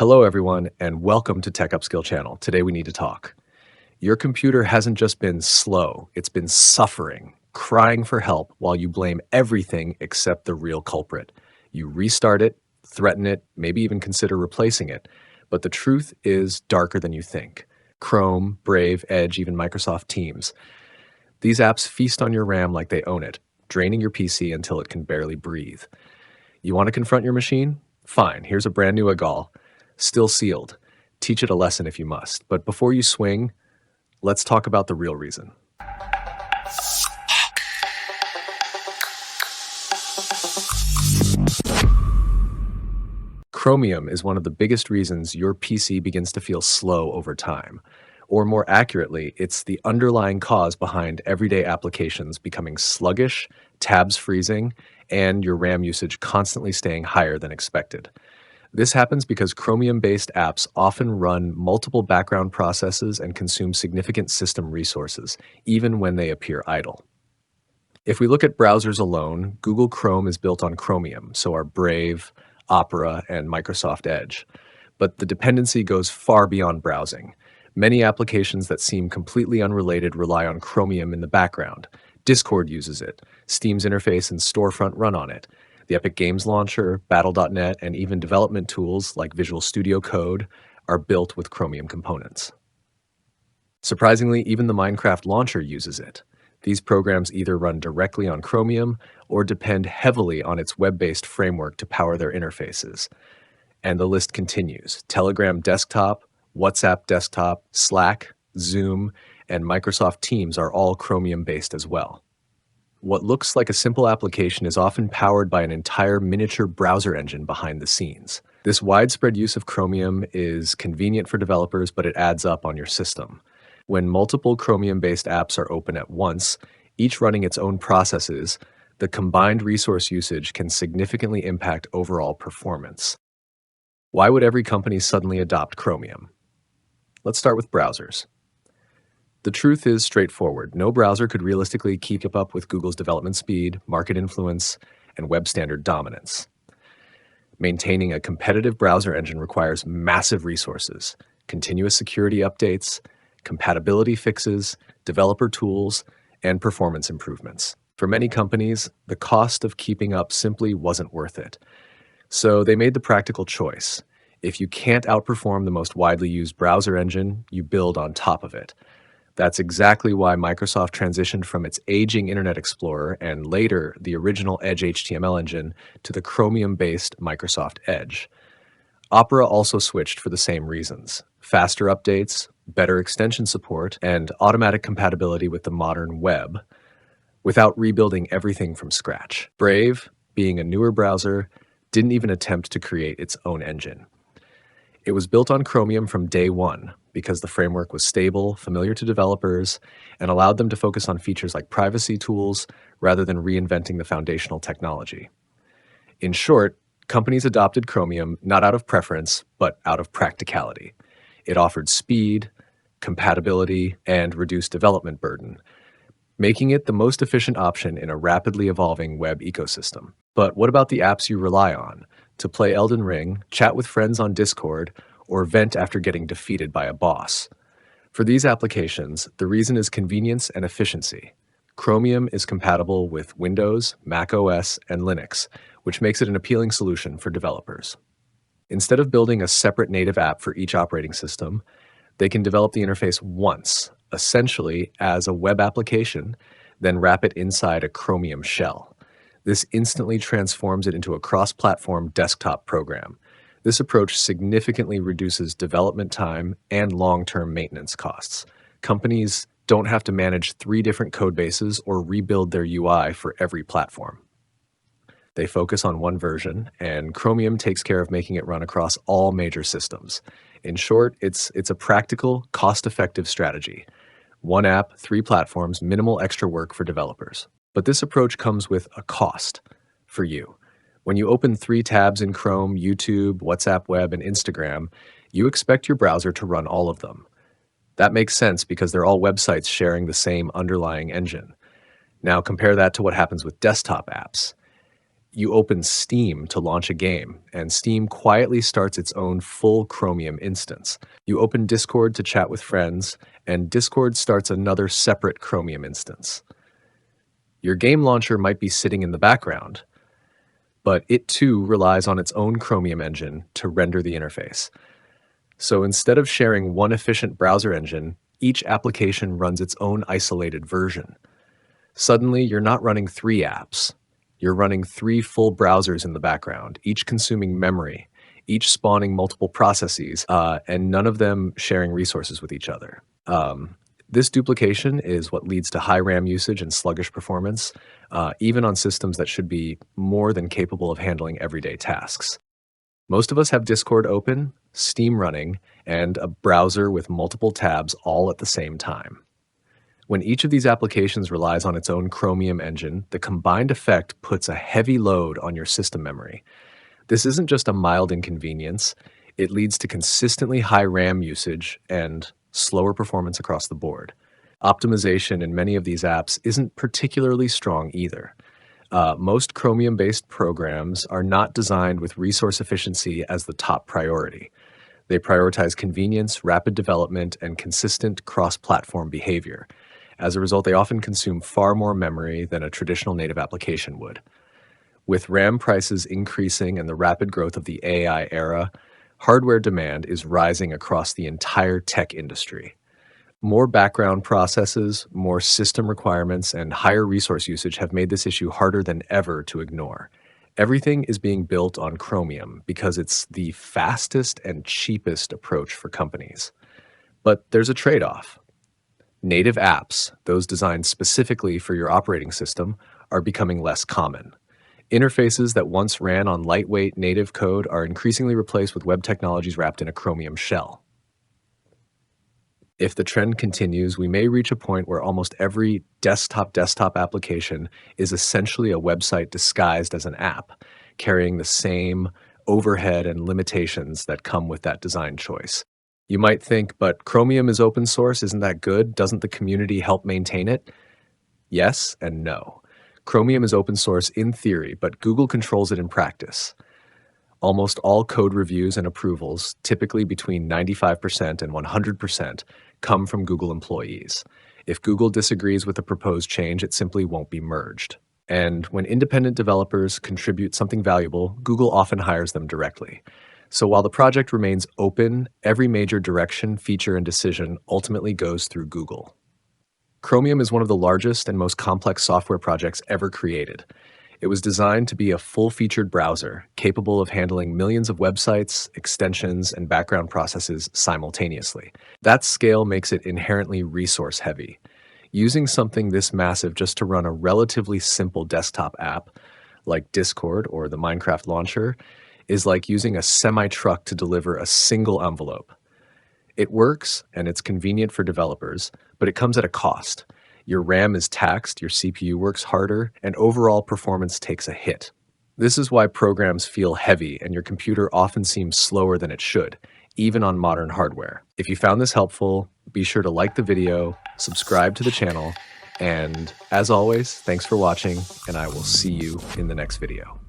Hello, everyone, and welcome to Tech Upskill Channel. Today we need to talk. Your computer hasn't just been slow, it's been suffering, crying for help while you blame everything except the real culprit. You restart it, threaten it, maybe even consider replacing it, but the truth is darker than you think. Chrome, Brave, Edge, even Microsoft Teams. These apps feast on your RAM like they own it, draining your PC until it can barely breathe. You want to confront your machine? Fine, here's a brand new Agal. Still sealed. Teach it a lesson if you must. But before you swing, let's talk about the real reason. Chromium is one of the biggest reasons your PC begins to feel slow over time. Or more accurately, it's the underlying cause behind everyday applications becoming sluggish, tabs freezing, and your RAM usage constantly staying higher than expected. This happens because Chromium-based apps often run multiple background processes and consume significant system resources, even when they appear idle. If we look at browsers alone, Google Chrome is built on Chromium, so are Brave, Opera, and Microsoft Edge. But the dependency goes far beyond browsing. Many applications that seem completely unrelated rely on Chromium in the background. Discord uses it. Steam's interface and storefront run on it. The Epic Games Launcher, Battle.net, and even development tools like Visual Studio Code are built with Chromium components. Surprisingly, even the Minecraft launcher uses it. These programs either run directly on Chromium or depend heavily on its web-based framework to power their interfaces. And the list continues. Telegram Desktop, WhatsApp Desktop, Slack, Zoom, and Microsoft Teams are all Chromium-based as well. What looks like a simple application is often powered by an entire miniature browser engine behind the scenes. This widespread use of Chromium is convenient for developers, but it adds up on your system. When multiple Chromium-based apps are open at once, each running its own processes, the combined resource usage can significantly impact overall performance. Why would every company suddenly adopt Chromium? Let's start with browsers. The truth is straightforward. No browser could realistically keep up with Google's development speed, market influence, and web standard dominance. Maintaining a competitive browser engine requires massive resources, continuous security updates, compatibility fixes, developer tools, and performance improvements. For many companies, the cost of keeping up simply wasn't worth it. So they made the practical choice. If you can't outperform the most widely used browser engine, you build on top of it. That's exactly why Microsoft transitioned from its aging Internet Explorer and later the original Edge HTML engine to the Chromium-based Microsoft Edge. Opera also switched for the same reasons: faster updates, better extension support, and automatic compatibility with the modern web, without rebuilding everything from scratch. Brave, being a newer browser, didn't even attempt to create its own engine. It was built on Chromium from day one because the framework was stable, familiar to developers, and allowed them to focus on features like privacy tools rather than reinventing the foundational technology. In short, companies adopted Chromium not out of preference, but out of practicality. It offered speed, compatibility, and reduced development burden, making it the most efficient option in a rapidly evolving web ecosystem. But what about the apps you rely on to play Elden Ring, chat with friends on Discord, or vent after getting defeated by a boss? For these applications, the reason is convenience and efficiency. Chromium is compatible with Windows, macOS, and Linux, which makes it an appealing solution for developers. Instead of building a separate native app for each operating system, they can develop the interface once, essentially as a web application, then wrap it inside a Chromium shell. This instantly transforms it into a cross-platform desktop program. This approach significantly reduces development time and long-term maintenance costs. Companies don't have to manage 3 different code bases or rebuild their UI for every platform. They focus on one version, and Chromium takes care of making it run across all major systems. In short, it's a practical, cost-effective strategy. One app, 3 platforms, minimal extra work for developers. But this approach comes with a cost for you. When you open 3 tabs in Chrome, YouTube, WhatsApp Web, and Instagram, you expect your browser to run all of them. That makes sense because they're all websites sharing the same underlying engine. Now compare that to what happens with desktop apps. You open Steam to launch a game, and Steam quietly starts its own full Chromium instance. You open Discord to chat with friends, and Discord starts another separate Chromium instance. Your game launcher might be sitting in the background, but it too relies on its own Chromium engine to render the interface. So instead of sharing one efficient browser engine, each application runs its own isolated version. Suddenly, you're not running 3 apps. You're running 3 full browsers in the background, each consuming memory, each spawning multiple processes, and none of them sharing resources with each other. This duplication is what leads to high RAM usage and sluggish performance, even on systems that should be more than capable of handling everyday tasks. Most of us have Discord open, Steam running, and a browser with multiple tabs all at the same time. When each of these applications relies on its own Chromium engine, the combined effect puts a heavy load on your system memory. This isn't just a mild inconvenience, it leads to consistently high RAM usage and slower performance across the board. Optimization in many of these apps isn't particularly strong either. Most Chromium-based programs are not designed with resource efficiency as the top priority. They prioritize convenience, rapid development, and consistent cross-platform behavior. As a result, they often consume far more memory than a traditional native application would. With RAM prices increasing and the rapid growth of the AI era, hardware demand is rising across the entire tech industry. More background processes, more system requirements, and higher resource usage have made this issue harder than ever to ignore. Everything is being built on Chromium because it's the fastest and cheapest approach for companies. But there's a trade-off. Native apps, those designed specifically for your operating system, are becoming less common. Interfaces that once ran on lightweight native code are increasingly replaced with web technologies wrapped in a Chromium shell. If the trend continues, we may reach a point where almost every desktop application is essentially a website disguised as an app, carrying the same overhead and limitations that come with that design choice. You might think, but Chromium is open source, isn't that good? Doesn't the community help maintain it? Yes and no. Chromium is open source in theory, but Google controls it in practice. Almost all code reviews and approvals, typically between 95% and 100%, come from Google employees. If Google disagrees with the proposed change, it simply won't be merged. And when independent developers contribute something valuable, Google often hires them directly. So while the project remains open, every major direction, feature, and decision ultimately goes through Google. Chromium is one of the largest and most complex software projects ever created. It was designed to be a full-featured browser, capable of handling millions of websites, extensions, and background processes simultaneously. That scale makes it inherently resource-heavy. Using something this massive just to run a relatively simple desktop app, like Discord or the Minecraft launcher, is like using a semi-truck to deliver a single envelope. It works, and it's convenient for developers, but it comes at a cost. Your RAM is taxed, your CPU works harder, and overall performance takes a hit. This is why programs feel heavy and your computer often seems slower than it should, even on modern hardware. If you found this helpful, be sure to like the video, subscribe to the channel, and as always, thanks for watching, and I will see you in the next video.